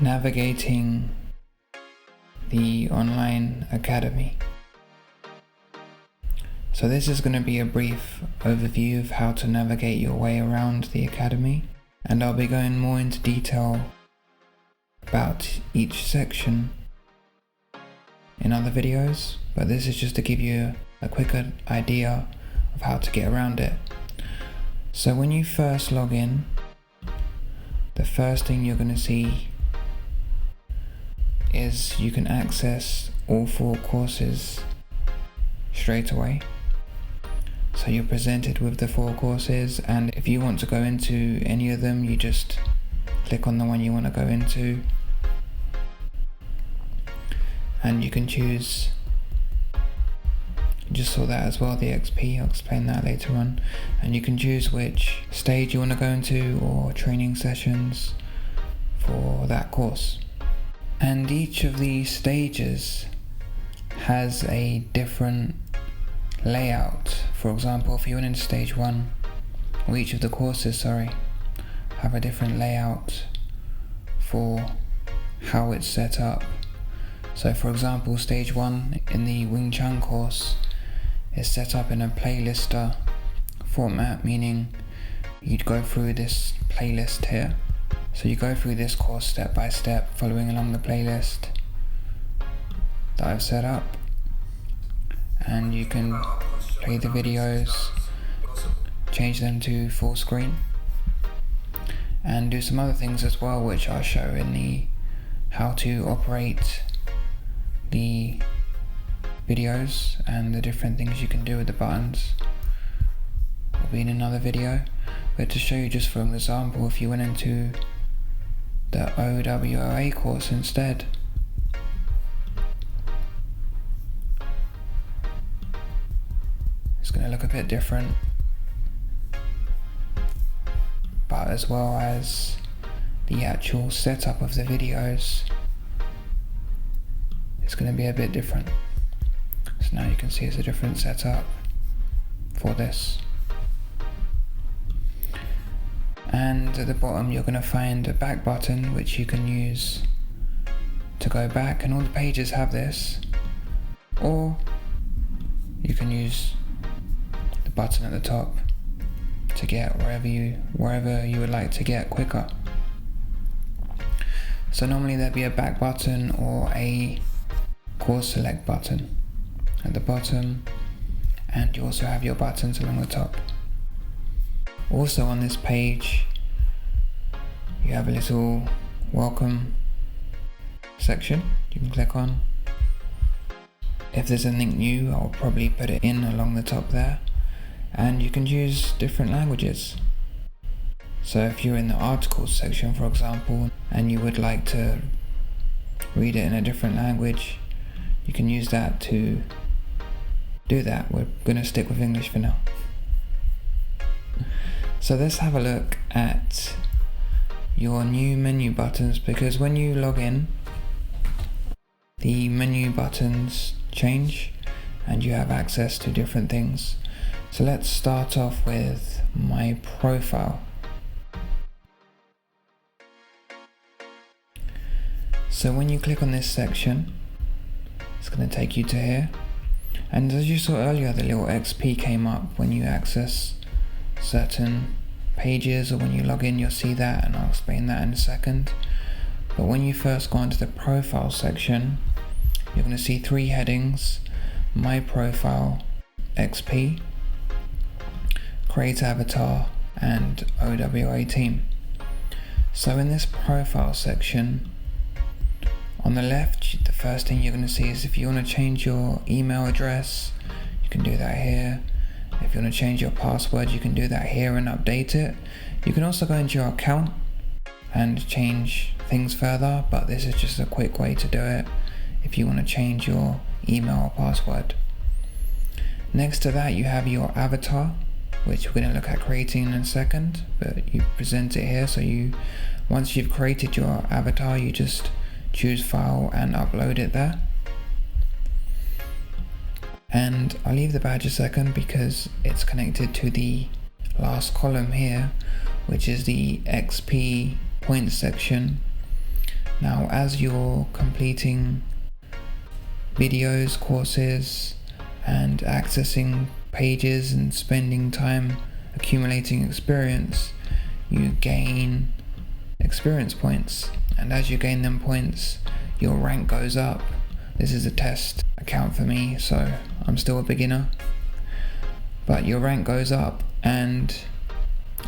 navigating the online academy. So this is going to be a brief overview of how to navigate your way around the academy, and I'll be going more into detail about each section in other videos, but this is just to give you a quicker idea of how to get around it. So when you first log in, the first thing you're going to see is you can access all 4 courses straight away. So you're presented with the 4 courses, and if you want to go into any of them, you just click on the one you want to go into, and you can choose. You just saw that as well, the XP, I'll explain that later on, and you can choose which stage you want to go into or training sessions for that course. And each of these stages has a different layout. For example, if you went into stage 1, or each of the courses, have a different layout for how it's set up. So for example, stage 1 in the wingchun course is set up in a playlister format, meaning you'd go through this playlist here. So you go through this course step by step, following along the playlist that I've set up, and you can play the videos, change them to full screen, and do some other things as well, which I'll show in the how to operate the videos and the different things you can do with the buttons. Will be in another video, but to show you just for an example, if you went into the OWA course instead, it's going to look a bit different, but as well as the actual setup of the videos, it's going to be a bit different. So now you can see it's a different setup for this. And at the bottom you're going to find a back button which you can use to go back, and all the pages have this, or you can use the button at the top to get wherever you would like to get quicker. So normally there'd be a back button or a course select button at the bottom, and you also have your buttons along the top. Also on this page you have a little welcome section you can click on. If there's anything new, I'll probably put it in along the top there, and you can choose different languages. So if you're in the articles section, for example, and you would like to read it in a different language, you can use that to do that. We're going to stick with English for now. So let's have a look at your new menu buttons, because when you log in, the menu buttons change and you have access to different things. So let's start off with my profile. So when you click on this section, it's going to take you to here, and as you saw earlier, the little XP came up when you access certain pages, or when you log in you'll see that, and I'll explain that in a second. But when you first go into the profile section, you're going to see 3 headings: My Profile, XP, Create Avatar, and OWA Team. So in this profile section, on the left, the first thing you're going to see is if you want to change your email address, you can do that here. If you want to change your password, you can do that here and update it. You can also go into your account and change things further, but this is just a quick way to do it if you want to change your email or password. Next to that you have your avatar, which we're going to look at creating in a second, but you present it here. So once you've created your avatar, you just choose file and upload it there. And I'll leave the badge a second because it's connected to the last column here, which is the XP points section. Now, as you're completing videos, courses, and accessing pages and spending time accumulating experience, you gain experience points, and as you gain them points, your rank goes up. This is a test account for me, so I'm still a beginner, but your rank goes up, and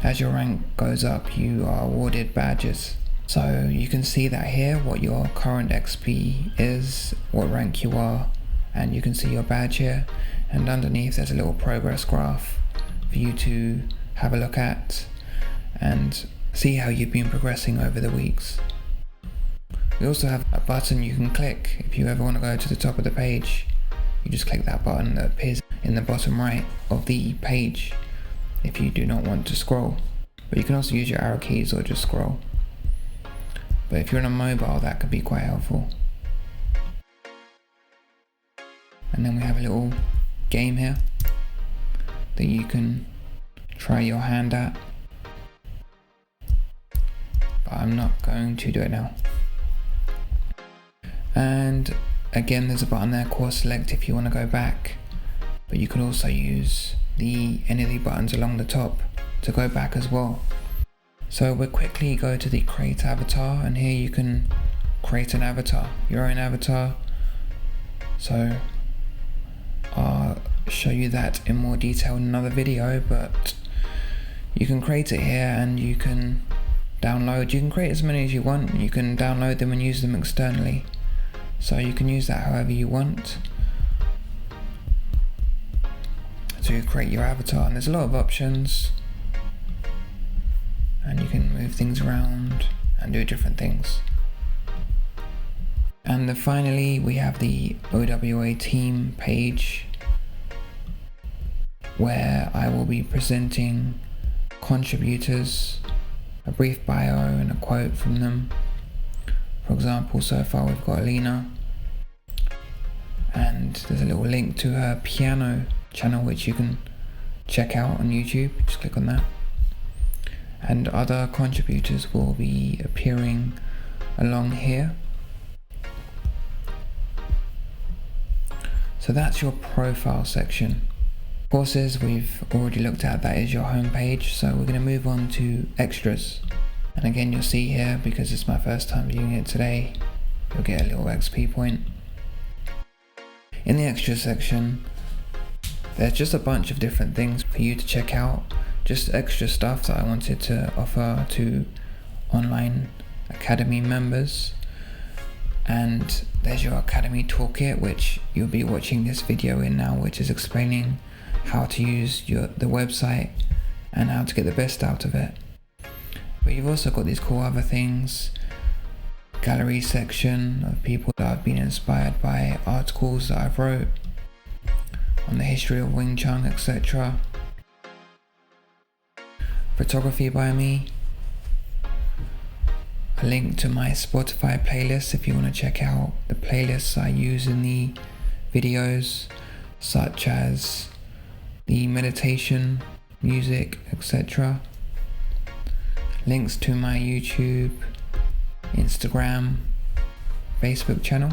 as your rank goes up, you are awarded badges. So you can see that here, what your current XP is, what rank you are, and you can see your badge here, and underneath there's a little progress graph for you to have a look at and see how you've been progressing over the weeks. We also have a button you can click if you ever want to go to the top of the page. You just click that button that appears in the bottom right of the page if you do not want to scroll. But you can also use your arrow keys or just scroll. But if you're on a mobile, that could be quite helpful. And then we have a little game here that you can try your hand at, but I'm not going to do it now. And again, there's a button there, course select, if you want to go back, but you can also use any of the buttons along the top to go back as well. So we'll quickly go to the create avatar, and here you can create an avatar, your own avatar. So I'll show you that in more detail in another video, but you can create it here and you can download. You can create as many as you want. You can download them and use them externally. So you can use that however you want to create your avatar, and there's a lot of options, and you can move things around and do different things. And then finally we have the Owa Team Page, where I will be presenting contributors, a brief bio and a quote from them. For example, so far we've got Alina, and there's a little link to her piano channel which you can check out on YouTube. Just click on that. And other contributors will be appearing along here. So that's your profile section. Courses we've already looked at, that is your home page. So we're going to move on to extras. And again, you'll see here, because it's my first time viewing it today, you'll get a little XP point. In the extras section, there's just a bunch of different things for you to check out. Just extra stuff that I wanted to offer to online academy members. And there's your academy toolkit, which you'll be watching this video in now, which is explaining how to use the website and how to get the best out of it. But you've also got these cool other things, gallery section of people that have been inspired by articles that I've wrote on the history of wingchun, etc. Photography by me, a link to my Spotify playlist if you want to check out the playlists I use in the videos, such as the meditation, music, etc. Links to my YouTube, Instagram, Facebook channel,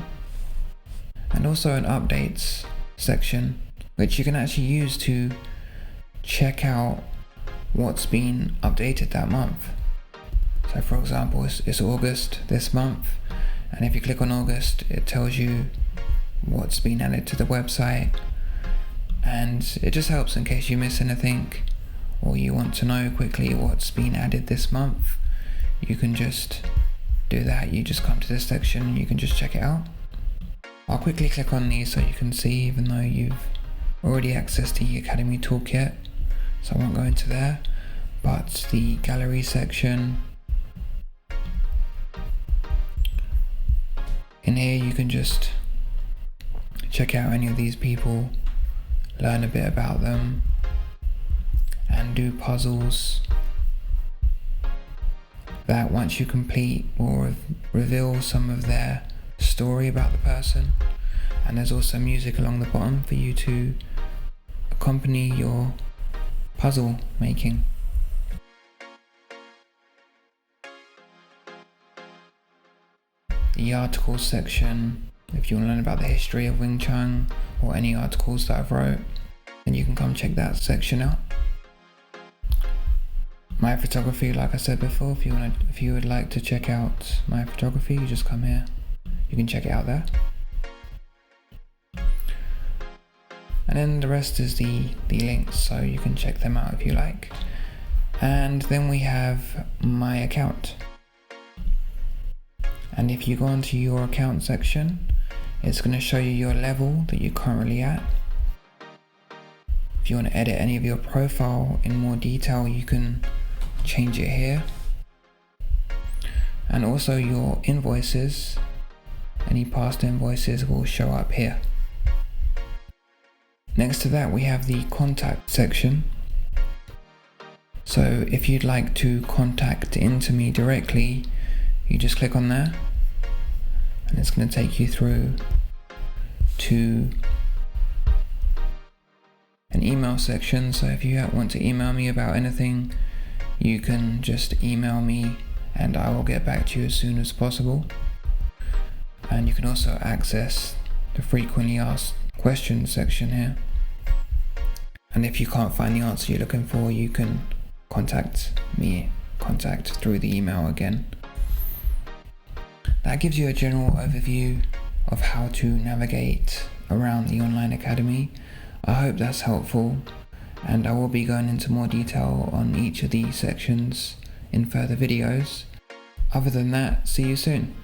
and also an updates section which you can actually use to check out what's been updated that month. So for example, it's August this month, and if you click on August, it tells you what's been added to the website, and it just helps in case you miss anything or you want to know quickly what's been added this month. You can just do that. You just come to this section and you can just check it out. I'll quickly click on these so you can see, even though you've already accessed the Academy Toolkit, so I won't go into there. But the gallery section, in here you can just check out any of these people, learn a bit about them, and do puzzles that, once you complete, will reveal some of their story about the person. And there's also music along the bottom for you to accompany your puzzle making. the articles section. If you want to learn about the history of Wing Chun or any articles that I've wrote, then you can come check that section out. My photography, like I said before, if you would like to check out my photography, you just come here. You can check it out there. And then the rest is the links, so you can check them out if you like. And then we have my account. And if you go onto your account section, it's going to show you your level that you're currently at. If you want to edit any of your profile in more detail, you can change it here. And also your invoices, any past invoices will show up here. Next to that we have the contact section. So if you'd like to contact into me directly, you just click on there and it's going to take you through to an email section. So if you want to email me about anything, you can just email me and I will get back to you as soon as possible. And you can also access the frequently asked questions section here. And if you can't find the answer you're looking for, you can contact through the email again. That gives you a general overview of how to navigate around the online academy. I hope that's helpful, and I will be going into more detail on each of these sections in further videos. Other than that, see you soon.